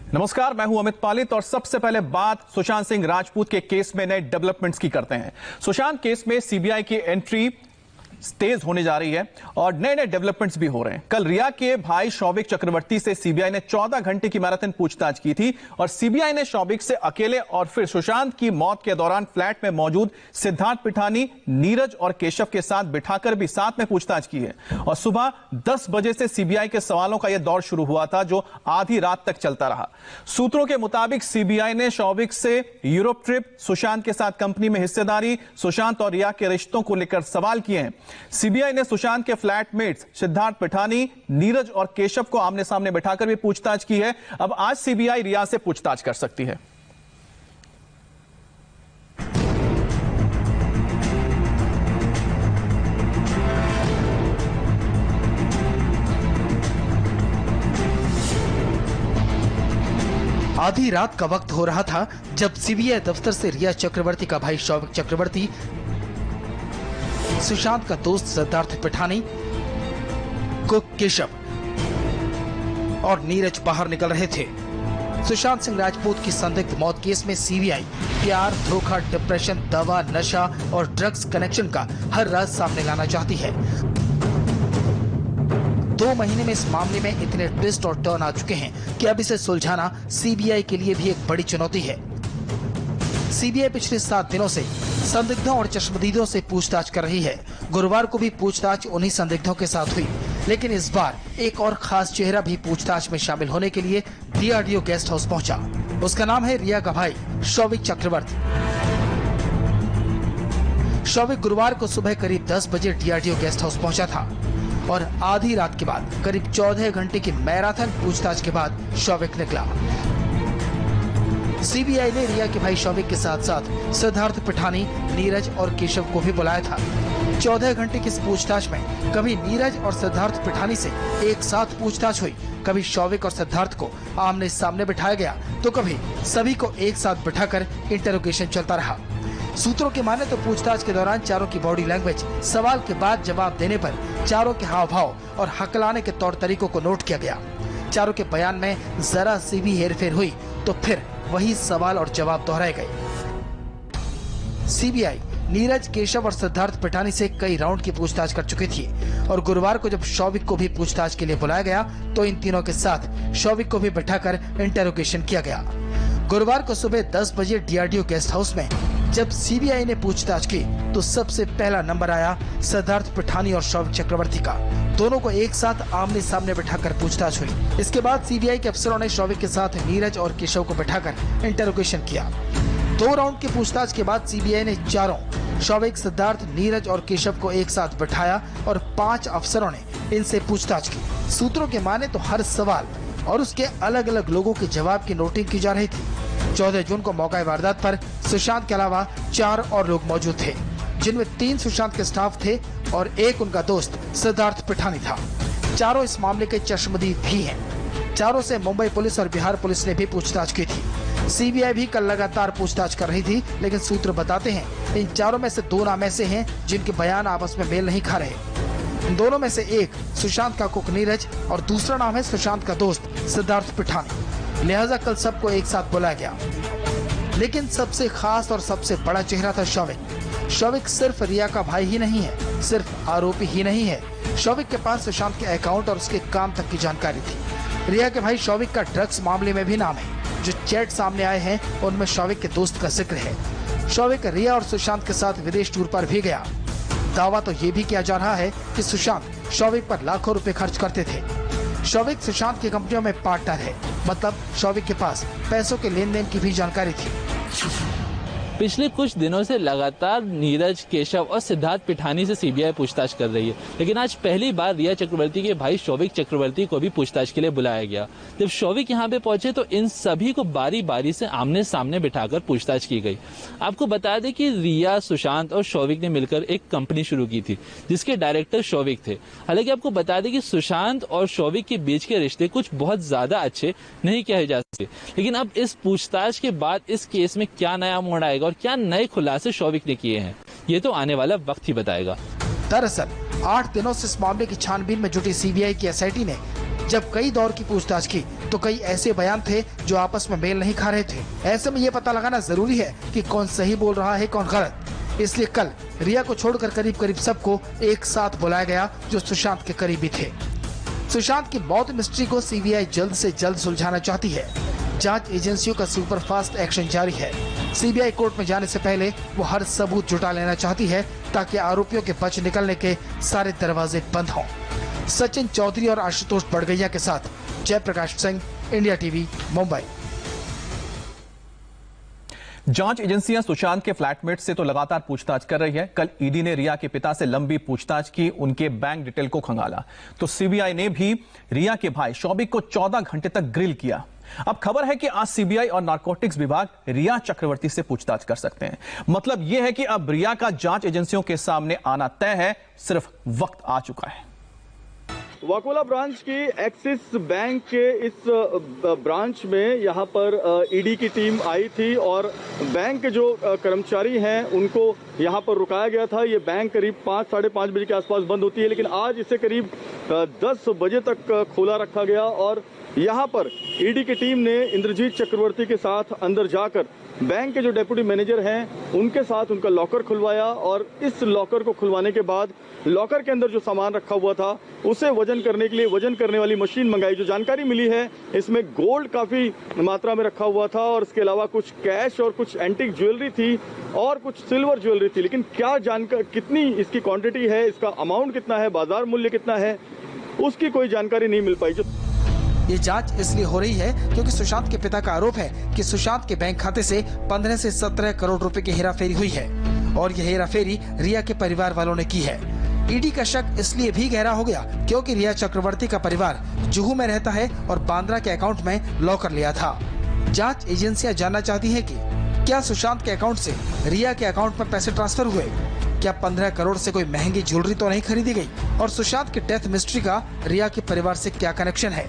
नमस्कार, मैं हूं अमित पालित और सबसे पहले बात सुशांत सिंह राजपूत के केस में नए डेवलपमेंट्स की करते हैं। सुशांत केस में सीबीआई की एंट्री तेज होने जा रही है और नए नए डेवलपमेंट्स भी हो रहे हैं। कल रिया के भाई शौविक चक्रवर्ती से सीबीआई ने 14 घंटे की मैराथन पूछताछ की थी और सीबीआई ने शौविक से अकेले और फिर सुशांत की मौत के दौरान फ्लैट में मौजूद सिद्धार्थ पिठानी, नीरज और केशव के साथ बिठाकर भी साथ में पूछताछ की है। और सुबह 10 बजे से सीबीआई के सवालों का यह दौर शुरू हुआ था जो आधी रात तक चलता रहा। सूत्रों के मुताबिक सीबीआई ने शौविक से यूरोप ट्रिप, सुशांत के साथ कंपनी में हिस्सेदारी, सुशांत और रिया के रिश्तों को लेकर सवाल किए हैं। सीबीआई ने सुशांत के फ्लैटमेट्स सिद्धार्थ पिठानी, नीरज और केशव को आमने सामने बिठाकर भी पूछताछ की है। अब आज सीबीआई रिया से पूछताछ कर सकती है। आधी रात का वक्त हो रहा था जब सीबीआई दफ्तर से रिया चक्रवर्ती का भाई शौविक चक्रवर्ती, सुशांत का दोस्त सिद्धार्थ पिठानी, कुक केशव और नीरज बाहर निकल रहे थे। सुशांत सिंह राजपूत की संदिग्ध मौत केस में सीबीआई प्यार, धोखा, डिप्रेशन, दवा, नशा और ड्रग्स कनेक्शन का हर राज सामने लाना चाहती है। 2 महीने में इस मामले में इतने ट्विस्ट और टर्न आ चुके हैं कि अब इसे सुलझाना सीबीआई के लिए भी एक बड़ी चुनौती है। सीबीआई पिछले 7 दिनों से संदिग्धों और चश्मदीदों से पूछताछ कर रही है। गुरुवार को भी पूछताछ उन्हीं संदिग्धों के साथ हुई, लेकिन इस बार एक और खास चेहरा भी पूछताछ में शामिल होने के लिए डीआरडीओ गेस्ट हाउस पहुंचा। उसका नाम है रिया का भाई शौविक चक्रवर्ती। शौविक गुरुवार को सुबह करीब 10 बजे डीआरडीओ गेस्ट हाउस पहुंचा था और आधी रात के बाद करीब 14 घंटे की मैराथन पूछताछ के बाद शौविक निकला। सीबीआई ने रिया के भाई शौविक के साथ साथ सिद्धार्थ पिठानी, नीरज और केशव को भी बुलाया था। 14 घंटे की इस पूछताछ में कभी नीरज और सिद्धार्थ पिठानी से एक साथ पूछताछ हुई, कभी शौविक और सिद्धार्थ को आमने सामने बिठाया गया, तो कभी सभी को एक साथ बिठाकर इंटरोगेशन चलता रहा। सूत्रों की माने तो पूछताछ के दौरान चारों की बॉडी लैंग्वेज, सवाल के बाद जवाब देने पर चारों के हाव भाव और हकलाने के तौर तरीकों को नोट किया गया। चारों के बयान में जरा सी भी हेरफेर हुई तो फिर वही सवाल और जवाब दोहराए गए। सीबीआई नीरज, केशव और सिद्धार्थ पिठानी से कई राउंड की पूछताछ कर चुकी थी और गुरुवार को जब शौविक को भी पूछताछ के लिए बुलाया गया तो इन तीनों के साथ शौविक को भी बिठाकर इंटरोगेशन किया गया। गुरुवार को सुबह 10 बजे डीआरडीओ गेस्ट हाउस में जब सीबीआई ने पूछताछ की तो सबसे पहला नंबर आया सिद्धार्थ पिठानी और शौविक चक्रवर्ती का। दोनों को एक साथ आमने सामने बिठाकर पूछताछ हुई। इसके बाद सीबीआई के अफसरों ने शौविक के साथ नीरज और केशव को बिठाकर इंटरोगेशन किया। 2 राउंड की पूछताछ के बाद सीबीआई ने चारों शौविक, सिद्धार्थ, नीरज और केशव को एक साथ बिठाया और 5 अफसरों ने इनसे पूछताछ की। सूत्रों के माने तो हर सवाल और उसके अलग अलग लोगों के जवाब की नोटिंग की जा रही थी। 14 जून को मौका वारदात पर सुशांत के अलावा 4 और लोग मौजूद थे, जिनमें 3 सुशांत के स्टाफ थे और 1 उनका दोस्त सिद्धार्थ पिठानी था। चारों इस मामले के चश्मदीद भी हैं। चारों से मुंबई पुलिस और बिहार पुलिस ने भी पूछताछ की थी। सीबीआई भी कल लगातार पूछताछ कर रही थी, लेकिन सूत्र बताते हैं इन चारों में से 2 नाम ऐसे हैं जिनके बयान आपस में मेल नहीं खा रहे। इन दोनों में से एक सुशांत का कुक नीरज और दूसरा नाम है सुशांत का दोस्त सिद्धार्थ पिठानी। लिहाजा कल सबको एक साथ बुलाया गया। लेकिन सबसे खास और सबसे बड़ा चेहरा था शौविक। शौविक सिर्फ रिया का भाई ही नहीं है, सिर्फ आरोपी ही नहीं है। शौविक के पास सुशांत के अकाउंट और उसके काम तक की जानकारी थी। रिया के भाई शौविक का ड्रग्स मामले में भी नाम है। जो चैट सामने आए हैं उनमें शौविक के दोस्त का जिक्र है। शौविक रिया और सुशांत के साथ विदेश टूर पर भी गया। दावा तो ये भी किया जा रहा है कि सुशांत शौविक पर लाखों रुपए खर्च करते थे। शौविक सुशांत की कंपनियों में पार्टनर है, मतलब शौविक के पास पैसों के लेन देन की भी जानकारी थी। पिछले कुछ दिनों से लगातार नीरज, केशव और सिद्धार्थ पिठानी से सीबीआई पूछताछ कर रही है, लेकिन आज पहली बार रिया चक्रवर्ती के भाई शौविक चक्रवर्ती को भी पूछताछ के लिए बुलाया गया। जब शौविक यहां पे पहुंचे तो इन सभी को बारी बारी से आमने सामने बिठाकर पूछताछ की गई। आपको बता दें कि रिया, सुशांत और शौविक ने मिलकर एक कंपनी शुरू की थी जिसके डायरेक्टर शौविक थे। हालांकि आपको बता दें कि सुशांत और शौविक के बीच के रिश्ते कुछ बहुत ज्यादा अच्छे नहीं कहे जा सकते, लेकिन अब इस पूछताछ के बाद इस केस में क्या नया मोड़ आएगा और क्या नए खुलासे शौविक ने किए हैं, ये तो आने वाला वक्त ही बताएगा। दरअसल 8 दिनों से इस मामले की छानबीन में जुटी सीबीआई की एसआईटी ने जब कई दौर की पूछताछ की तो कई ऐसे बयान थे जो आपस में मेल नहीं खा रहे थे। ऐसे में ये पता लगाना जरूरी है कि कौन सही बोल रहा है कौन गलत। इसलिए कल रिया को छोड़कर करीब करीब सबको एक साथ बुलाया गया जो सुशांत के करीबी थे। सुशांत की मौत मिस्ट्री को सीबीआई जल्द से जल्द सुलझाना चाहती है। जांच एजेंसियों का सुपरफास्ट एक्शन जारी है। सीबीआई कोर्ट में जाने से पहले वो हर सबूत जुटा लेना चाहती है ताकि आरोपियों के बच निकलने के सारे दरवाजे बंद हों। सचिन चौधरी और आशुतोष बड़गैया के साथ जयप्रकाश सिंह, इंडिया टीवी, मुंबई। जांच एजेंसियां सुशांत के फ्लैटमेट से तो लगातार पूछताछ कर रही है। कल ईडी ने रिया के पिता से लंबी पूछताछ की, उनके बैंक डिटेल को खंगाला। तो सीबीआई ने भी रिया के भाई शौविक को 14 घंटे तक ग्रिल किया। अब खबर है कि आज सीबीआई और नारकोटिक्स विभाग रिया चक्रवर्ती से पूछताछ कर सकते हैं। मतलब यह है कि अब रिया का जांच एजेंसियों के सामने आना तय है, सिर्फ वक्त आ चुका है। वाकोला ब्रांच की एक्सिस बैंक के इस ब्रांच में यहाँ पर ईडी की टीम आई थी और बैंक के जो कर्मचारी हैं उनको यहाँ पर रुकाया गया था। ये बैंक करीब 5 साढ़े 5 बजे के आसपास बंद होती है, लेकिन आज इसे करीब 10 बजे तक खोला रखा गया और यहाँ पर ईडी की टीम ने इंद्रजीत चक्रवर्ती के साथ अंदर जाकर बैंक के जो डेप्यूटी मैनेजर हैं उनके साथ उनका लॉकर खुलवाया और इस लॉकर को खुलवाने के बाद लॉकर के अंदर जो सामान रखा हुआ था उसे वजन करने के लिए वजन करने वाली मशीन मंगाई। जो जानकारी मिली है इसमें गोल्ड काफी मात्रा में रखा हुआ था और इसके अलावा कुछ कैश और कुछ एंटीक ज्वेलरी थी और कुछ सिल्वर ज्वेलरी थी। लेकिन क्या जानकारी, कितनी इसकी क्वांटिटी है, इसका अमाउंट कितना है, बाजार मूल्य कितना है, उसकी कोई जानकारी नहीं मिल पाई। ये जांच इसलिए हो रही है क्योंकि सुशांत के पिता का आरोप है कि सुशांत के बैंक खाते से 15 से 17 करोड़ रुपए की हेराफेरी हुई है और यह हेराफेरी रिया के परिवार वालों ने की है। ईडी का शक इसलिए भी गहरा हो गया क्योंकि रिया चक्रवर्ती का परिवार जुहू में रहता है और बांद्रा के अकाउंट में लॉकर लिया था। जांच एजेंसियां जानना चाहती है कि क्या सुशांत के अकाउंट से रिया के अकाउंट में पैसे ट्रांसफर हुए, क्या 15 करोड़ से कोई महंगी ज्वेलरी तो नहीं खरीदी गई और सुशांत की डेथ मिस्ट्री का रिया के परिवार से क्या कनेक्शन है।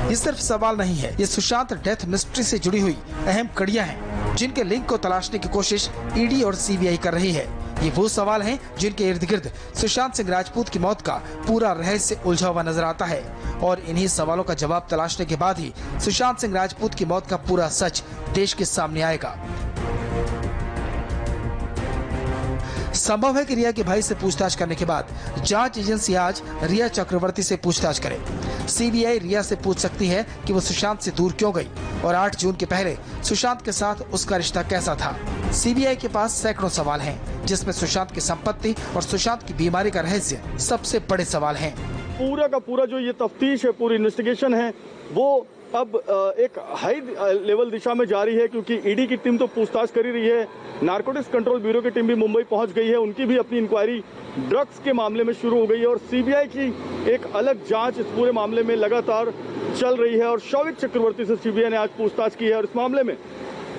ये सिर्फ सवाल नहीं है, ये सुशांत डेथ मिस्ट्री से जुड़ी हुई अहम कड़ियां हैं जिनके लिंक को तलाशने की कोशिश ईडी और सीबीआई कर रही है। ये वो सवाल हैं जिनके इर्द गिर्द सुशांत सिंह राजपूत की मौत का पूरा रहस्य उलझा हुआ नजर आता है और इन्हीं सवालों का जवाब तलाशने के बाद ही सुशांत सिंह राजपूत की मौत का पूरा सच देश के सामने आएगा। संभव है कि रिया के भाई से पूछताछ करने के बाद जांच एजेंसी आज रिया चक्रवर्ती से पूछताछ करे। सीबीआई रिया से पूछ सकती है कि वो सुशांत से दूर क्यों गई और 8 जून के पहले सुशांत के साथ उसका रिश्ता कैसा था। सीबीआई के पास सैकड़ों सवाल हैं, जिसमें सुशांत की संपत्ति और सुशांत की बीमारी का रहस्य सबसे बड़े सवाल हैं। पूरा का पूरा जो ये तफ्तीश है, पूरी इन्वेस्टिगेशन है, वो अब एक हाई लेवल दिशा में जारी है क्योंकि ईडी की टीम तो पूछताछ कर ही रही है। नारकोटिक्स कंट्रोल ब्यूरो की टीम भी मुंबई पहुंच गई है, उनकी भी अपनी इंक्वायरी ड्रग्स के मामले में शुरू हो गई है और सीबीआई की एक अलग जांच इस पूरे मामले में लगातार चल रही है और शौविक चक्रवर्ती से सीबीआई ने आज पूछताछ की है और इस मामले में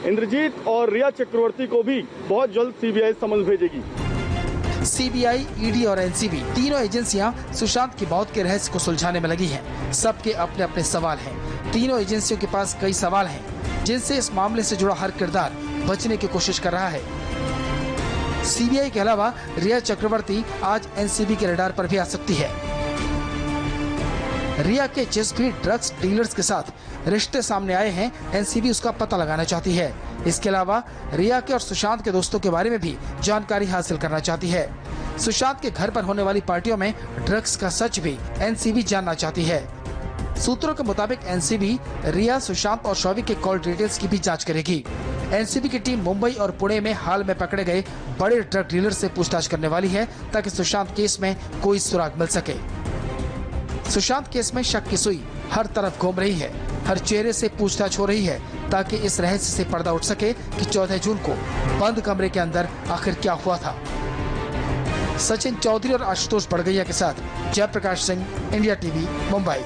इंद्रजीत और रिया चक्रवर्ती को भी बहुत जल्द सीबीआई समन्स भेजेगी। सीबीआई, ईडी और एनसीबी तीनों एजेंसियां सुशांत की मौत के रहस्य को सुलझाने में लगी हैं। सबके अपने अपने सवाल हैं। तीनों एजेंसियों के पास कई सवाल हैं जिनसे इस मामले से जुड़ा हर किरदार बचने की कोशिश कर रहा है। सीबीआई के अलावा रिया चक्रवर्ती आज एनसीबी के रडार पर भी आ सकती है। रिया के जिस भी ड्रग्स डीलर्स के साथ रिश्ते सामने आए हैं, एनसीबी उसका पता लगाना चाहती है। इसके अलावा रिया के और सुशांत के दोस्तों के बारे में भी जानकारी हासिल करना चाहती है। सुशांत के घर पर होने वाली पार्टियों में ड्रग्स का सच भी एनसीबी जानना चाहती है। सूत्रों के मुताबिक एनसीबी रिया, सुशांत और शौविक के कॉल डिटेल्स की भी जांच करेगी। एनसीबी की टीम मुंबई और पुणे में हाल में पकड़े गए बड़े ड्रग डीलर से पूछताछ करने वाली है ताकि सुशांत केस में कोई सुराग मिल सके। सुशांत केस में शक की सुई हर तरफ घूम रही है, हर चेहरे से पूछताछ हो रही है ताकि इस रहस्य से पर्दा उठ सके कि 14 जून को बंद कमरे के अंदर आखिर क्या हुआ था। सचिन चौधरी और आशुतोष बड़गैया के साथ जयप्रकाश सिंह, इंडिया टीवी, मुंबई।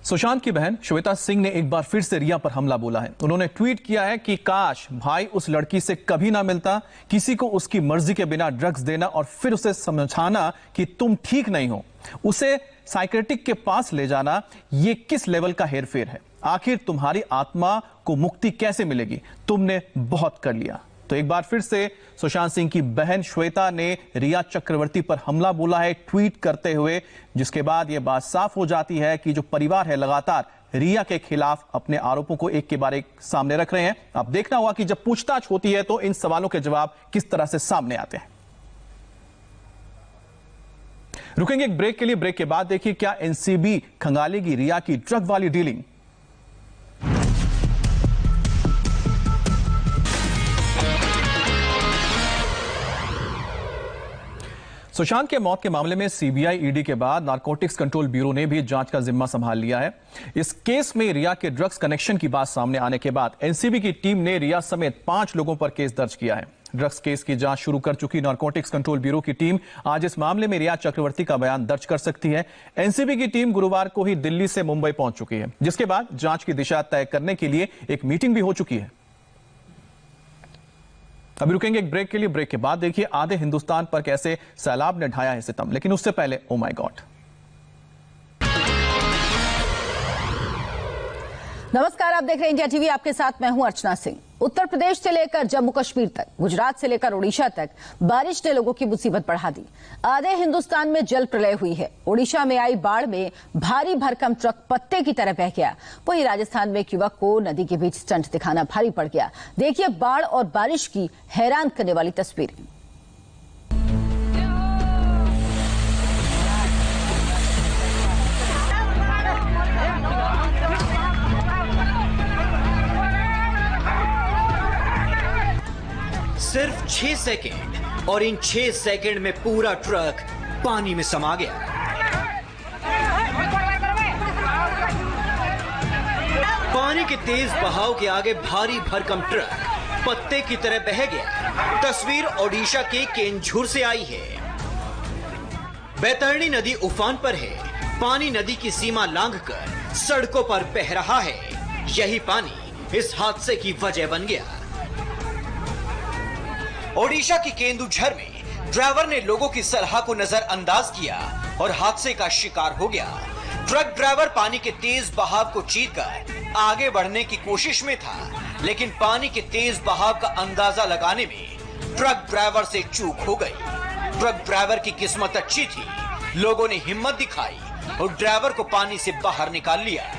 सुशांत की बहन श्वेता सिंह ने एक बार फिर से रिया पर हमला बोला है। उन्होंने ट्वीट किया है कि काश भाई उस लड़की से कभी ना मिलता, किसी को उसकी मर्जी के बिना ड्रग्स देना और फिर उसे समझाना कि तुम ठीक नहीं हो, उसे साइकियाट्रिस्ट के पास ले जाना, ये किस लेवल का हेरफेर है। आखिर तुम्हारी आत्मा को मुक्ति कैसे मिलेगी? तुमने बहुत कर लिया। तो एक बार फिर से सुशांत सिंह की बहन श्वेता ने रिया चक्रवर्ती पर हमला बोला है ट्वीट करते हुए, जिसके बाद यह बात साफ हो जाती है कि जो परिवार है लगातार रिया के खिलाफ अपने आरोपों को एक के बाद एक सामने रख रहे हैं। अब देखना होगा कि जब पूछताछ होती है तो इन सवालों के जवाब किस तरह से सामने आते हैं। रुकेंगे एक ब्रेक के लिए। ब्रेक के बाद देखिए क्या एनसीबी खंगालेगी रिया की ड्रग वाली डीलिंग। सुशांत के मौत के मामले में सीबीआई ईडी के बाद नारकोटिक्स कंट्रोल ब्यूरो ने भी जांच का जिम्मा संभाल लिया है। इस केस में रिया के ड्रग्स कनेक्शन की बात सामने आने के बाद एनसीबी की टीम ने रिया समेत 5 लोगों पर केस दर्ज किया है। ड्रग्स केस की जांच शुरू कर चुकी नारकोटिक्स कंट्रोल ब्यूरो की टीम आज इस मामले में रिया चक्रवर्ती का बयान दर्ज कर सकती है। एनसीबी की टीम गुरुवार को ही दिल्ली से मुंबई पहुंच चुकी है, जिसके बाद जांच की दिशा तय करने के लिए एक मीटिंग भी हो चुकी है। अभी रुकेंगे एक ब्रेक के लिए। ब्रेक के बाद देखिए आधे हिंदुस्तान पर कैसे सैलाब ने ढाया है सितम, लेकिन उससे पहले ओ माय गॉड। नमस्कार, आप देख रहे हैं इंडिया टीवी। आपके साथ मैं हूं अर्चना सिंह। उत्तर प्रदेश से लेकर जम्मू कश्मीर तक, गुजरात से लेकर ओडिशा तक बारिश ने लोगों की मुसीबत बढ़ा दी। आधे हिंदुस्तान में जल प्रलय हुई है। ओडिशा में आई बाढ़ में भारी भरकम ट्रक पत्ते की तरह बह गया। वहीं राजस्थान में एक युवक को नदी के बीच स्टंट दिखाना भारी पड़ गया। देखिए बाढ़ और बारिश की हैरान करने वाली तस्वीरें। सिर्फ 6 सेकंड और इन 6 सेकंड में पूरा ट्रक पानी में समा गया। पानी के तेज बहाव के आगे भारी भरकम ट्रक पत्ते की तरह बह गया। तस्वीर ओडिशा के केंझुर से आई है। बैतरणी नदी उफान पर है। पानी नदी की सीमा लांघकर सड़कों पर बह रहा है। यही पानी इस हादसे की वजह बन गया। ओडिशा की केंदुझर में ड्राइवर ने लोगों की सलाह को नजरअंदाज किया और हादसे का शिकार हो गया। ट्रक ड्राइवर पानी के तेज बहाव को चीरकर आगे बढ़ने की कोशिश में था, लेकिन पानी के तेज बहाव का अंदाजा लगाने में ट्रक ड्राइवर से चूक हो गई। ट्रक ड्राइवर की किस्मत अच्छी थी। लोगों ने हिम्मत दिखाई और ड्राइवर को पानी से बाहर निकाल लिया।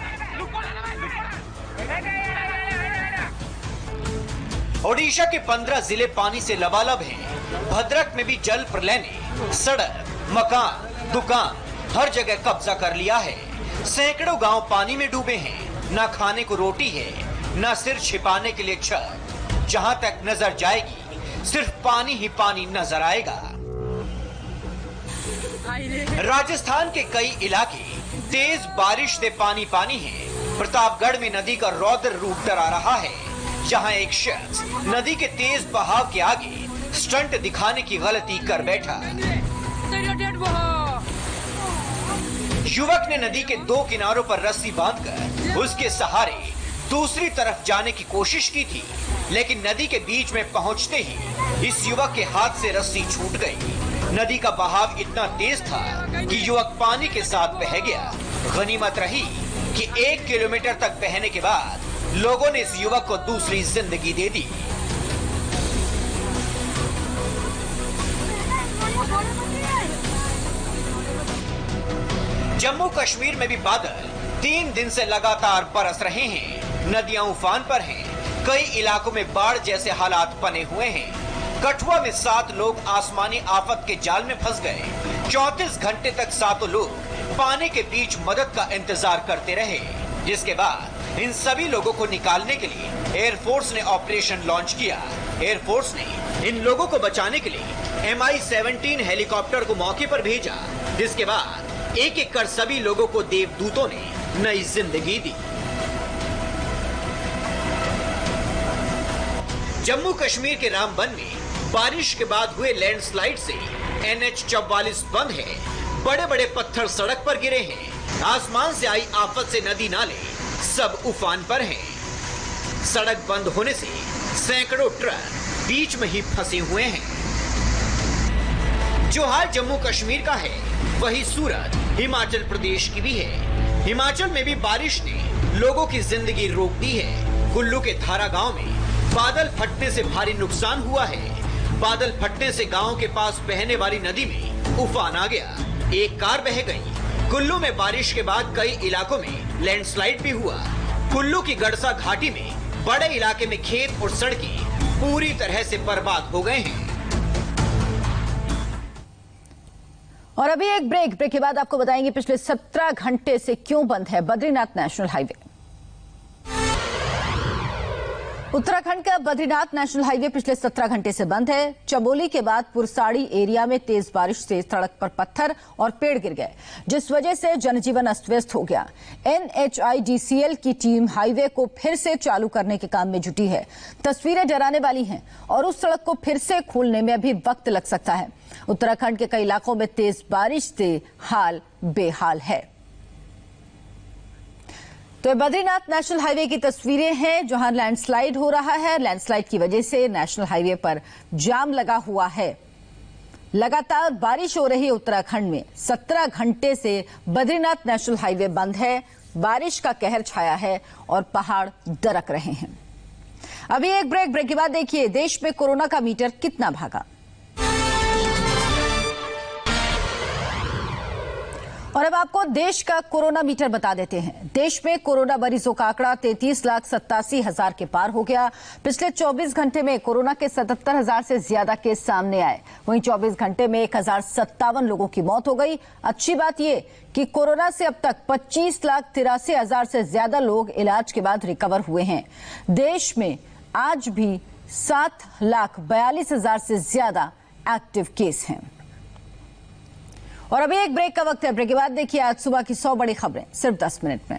ओडिशा के 15 जिले पानी से लबालब हैं। भद्रक में भी जल प्रलय ने सड़क, मकान, दुकान हर जगह कब्जा कर लिया है। सैकड़ों गांव पानी में डूबे हैं। ना खाने को रोटी है, ना सिर छिपाने के लिए छत। जहां तक नजर जाएगी सिर्फ पानी ही पानी नजर आएगा। राजस्थान के कई इलाके तेज बारिश से पानी पानी है। प्रतापगढ़ में नदी का रौद्र रूप डरा रहा है। जहां एक शख्स नदी के तेज बहाव के आगे स्टंट दिखाने की गलती कर बैठा। युवक ने नदी के 2 किनारों पर रस्सी बांधकर उसके सहारे दूसरी तरफ जाने की कोशिश की थी, लेकिन नदी के बीच में पहुंचते ही इस युवक के हाथ से रस्सी छूट गई। नदी का बहाव इतना तेज था कि युवक पानी के साथ बह गया। गनीमत रही कि 1 किलोमीटर तक बहने के बाद लोगों ने इस युवक को दूसरी जिंदगी दे दी। जम्मू कश्मीर में भी बादल 3 दिन से लगातार बरस रहे हैं। नदियां उफान पर हैं। कई इलाकों में बाढ़ जैसे हालात बने हुए हैं। कठुआ में 7 लोग आसमानी आफत के जाल में फंस गए। 34 घंटे तक 7 लोग पानी के बीच मदद का इंतजार करते रहे, जिसके बाद इन सभी लोगों को निकालने के लिए एयरफोर्स ने ऑपरेशन लॉन्च किया। एयरफोर्स ने इन लोगों को बचाने के लिए MI-17 हेलीकॉप्टर को मौके पर भेजा, जिसके बाद एक एक कर सभी लोगों को देवदूतों ने नई जिंदगी दी। जम्मू कश्मीर के रामबन में बारिश के बाद हुए लैंडस्लाइड से NH-44 बंद है। बड़े बड़े पत्थर सड़क पर गिरे हैं। आसमान से आई आफत से नदी नाले सब उफान पर हैं। सड़क बंद होने से सैकड़ों ट्रक बीच में ही फंसे हुए हैं। जो हाल जम्मू कश्मीर का है, वही सूरत हिमाचल प्रदेश की भी है। हिमाचल में भी बारिश ने लोगों की जिंदगी रोक दी है। कुल्लू के धारा गांव में बादल फटने से भारी नुकसान हुआ है। बादल फटने से गांव के पास बहने वाली नदी में उफान आ गया, एक कार बह गई। कुल्लू में बारिश के बाद कई इलाकों में लैंडस्लाइड भी हुआ। कुल्लू की गड़सा घाटी में बड़े इलाके में खेत और सड़कें पूरी तरह से बर्बाद हो गए हैं। और अभी एक ब्रेक के बाद आपको बताएंगे पिछले 17 घंटे से क्यों बंद है बद्रीनाथ नेशनल हाईवे। उत्तराखंड का बद्रीनाथ नेशनल हाईवे पिछले 17 घंटे से बंद है। चमोली के बाद पुरसाड़ी एरिया में तेज बारिश से सड़क पर पत्थर और पेड़ गिर गए, जिस वजह से जनजीवन अस्त व्यस्त हो गया। NHIDCL की टीम हाईवे को फिर से चालू करने के काम में जुटी है। तस्वीरें डराने वाली हैं और उस सड़क को फिर से खोलने में अभी वक्त लग सकता है। उत्तराखंड के कई इलाकों में तेज बारिश से हाल बेहाल है। तो बद्रीनाथ नेशनल हाईवे की तस्वीरें हैं जहां लैंडस्लाइड हो रहा है। लैंडस्लाइड की वजह से नेशनल हाईवे पर जाम लगा हुआ है। लगातार बारिश हो रही है उत्तराखंड में। 17 घंटे से बद्रीनाथ नेशनल हाईवे बंद है। बारिश का कहर छाया है और पहाड़ दरक रहे हैं। अभी एक ब्रेक के बाद देखिए देश में कोरोना का मीटर कितना भागा। और अब आपको देश का कोरोना मीटर बता देते हैं। देश में कोरोना मरीजों का आंकड़ा 33,87,000 के पार हो गया। पिछले 24 घंटे में कोरोना के 77,000 से ज्यादा केस सामने आए। वहीं 24 घंटे में 1,057 लोगों की मौत हो गई। अच्छी बात यह कि कोरोना से अब तक 25,83,000 से ज्यादा लोग इलाज के बाद रिकवर हुए हैं। देश में आज भी 7,42,000 से ज्यादा एक्टिव केस हैं। और अभी एक ब्रेक का वक्त है। ब्रेक के बाद देखिए आज सुबह की 100 बड़ी खबरें सिर्फ 10 मिनट में।